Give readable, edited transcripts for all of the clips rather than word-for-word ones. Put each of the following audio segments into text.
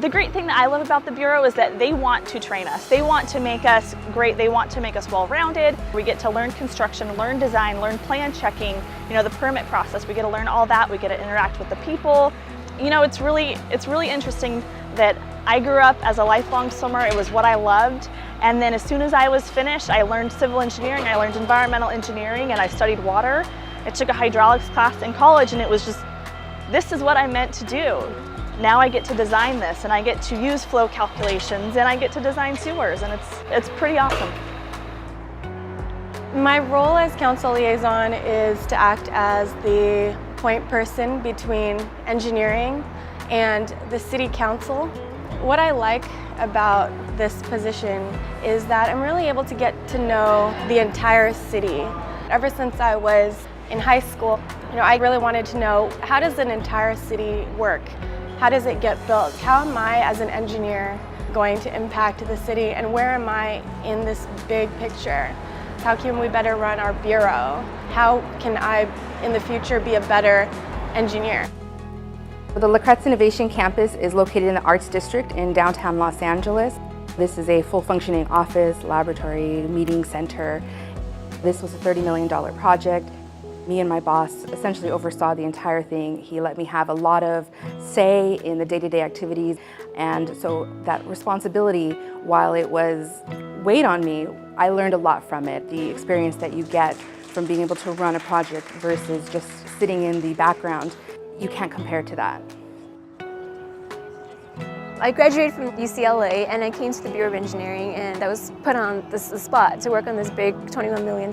The great thing that I love about the Bureau is that they want to train us. They want to make us great. They want to make us well-rounded. We get to learn construction, learn design, learn plan checking, the permit process. We get to learn all that. We get to interact with the people. It's really interesting that I grew up as a lifelong swimmer. It was what I loved. And then as soon as I was finished, I learned civil engineering, I learned environmental engineering, and I studied water. I took a hydraulics class in college, and it was just, this is what I meant to do. Now I get to design this, and I get to use flow calculations, and I get to design sewers, and it's pretty awesome. My role as council liaison is to act as the point person between engineering and the city council. What I like about this position is that I'm really able to get to know the entire city. Ever since I was in high school, I really wanted to know, how does an entire city work? How does it get built? How am I, as an engineer, going to impact the city, and where am I in this big picture? How can we better run our bureau? How can I, in the future, be a better engineer? The La Kretz Innovation Campus is located in the Arts District in downtown Los Angeles. This is a full-functioning office, laboratory, meeting center. This was a $30 million project. Me and my boss essentially oversaw the entire thing. He let me have a lot of say in the day-to-day activities, and so that responsibility, while it was weighed on me, I learned a lot from it. The experience that you get from being able to run a project versus just sitting in the background, you can't compare to that. I graduated from UCLA and I came to the Bureau of Engineering, and I was put on the spot to work on this big $21 million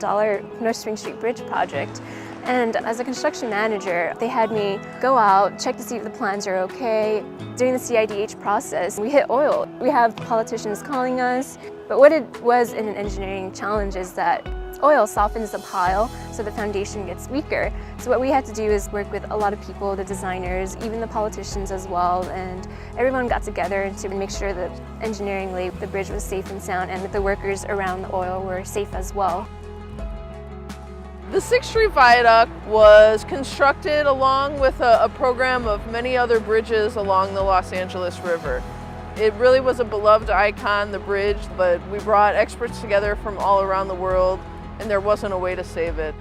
North Spring Street Bridge project. And as a construction manager, they had me go out, check to see if the plans are okay. During the CIDH process, we hit oil. We have politicians calling us, but what it was in an engineering challenge is that oil softens the pile so the foundation gets weaker. So what we had to do is work with a lot of people, the designers, even the politicians as well, and everyone got together to make sure that engineeringly the bridge was safe and sound, and that the workers around the oil were safe as well. The 6th Street Viaduct was constructed along with a program of many other bridges along the Los Angeles River. It really was a beloved icon, the bridge, but we brought experts together from all around the world, and there wasn't a way to save it.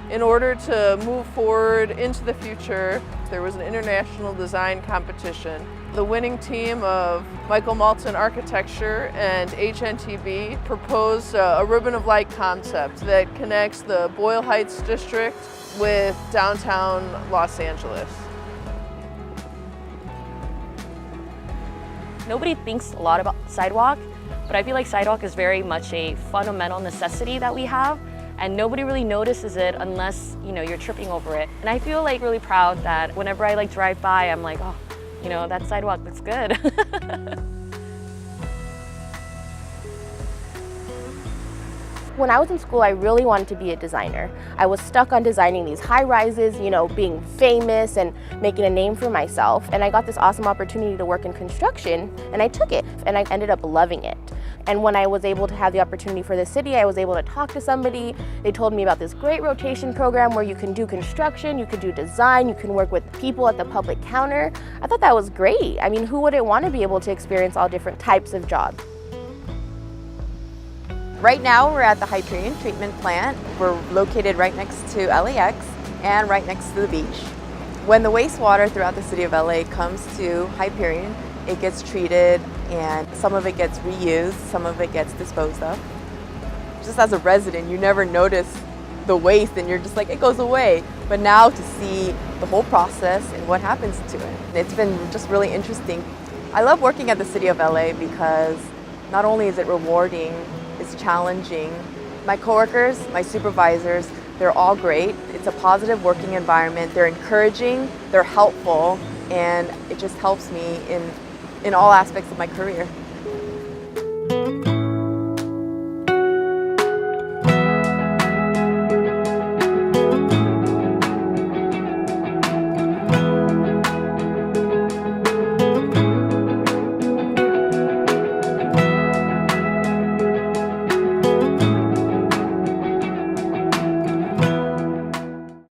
In order to move forward into the future, there was an international design competition. The winning team of Michael Malton Architecture and HNTB proposed a ribbon of light concept that connects the Boyle Heights district with downtown Los Angeles. Nobody thinks a lot about sidewalk, but I feel like sidewalk is very much a fundamental necessity that we have, and nobody really notices it unless, you're tripping over it. And I feel like really proud that whenever I drive by, I'm like, oh, that sidewalk looks good. When I was in school, I really wanted to be a designer. I was stuck on designing these high rises, being famous and making a name for myself. And I got this awesome opportunity to work in construction, and I took it, and I ended up loving it. And when I was able to have the opportunity for the city, I was able to talk to somebody. They told me about this great rotation program where you can do construction, you can do design, you can work with people at the public counter. I thought that was great. I mean, who wouldn't want to be able to experience all different types of jobs? Right now we're at the Hyperion Treatment Plant. We're located right next to LAX and right next to the beach. When the wastewater throughout the city of LA comes to Hyperion, it gets treated, and some of it gets reused, some of it gets disposed of. Just as a resident, you never notice the waste and you're just like, it goes away. But now to see the whole process and what happens to it, it's been just really interesting. I love working at the city of LA because not only is it rewarding, it's challenging. My coworkers, my supervisors, they're all great. It's a positive working environment. They're encouraging, they're helpful, and it just helps me in all aspects of my career.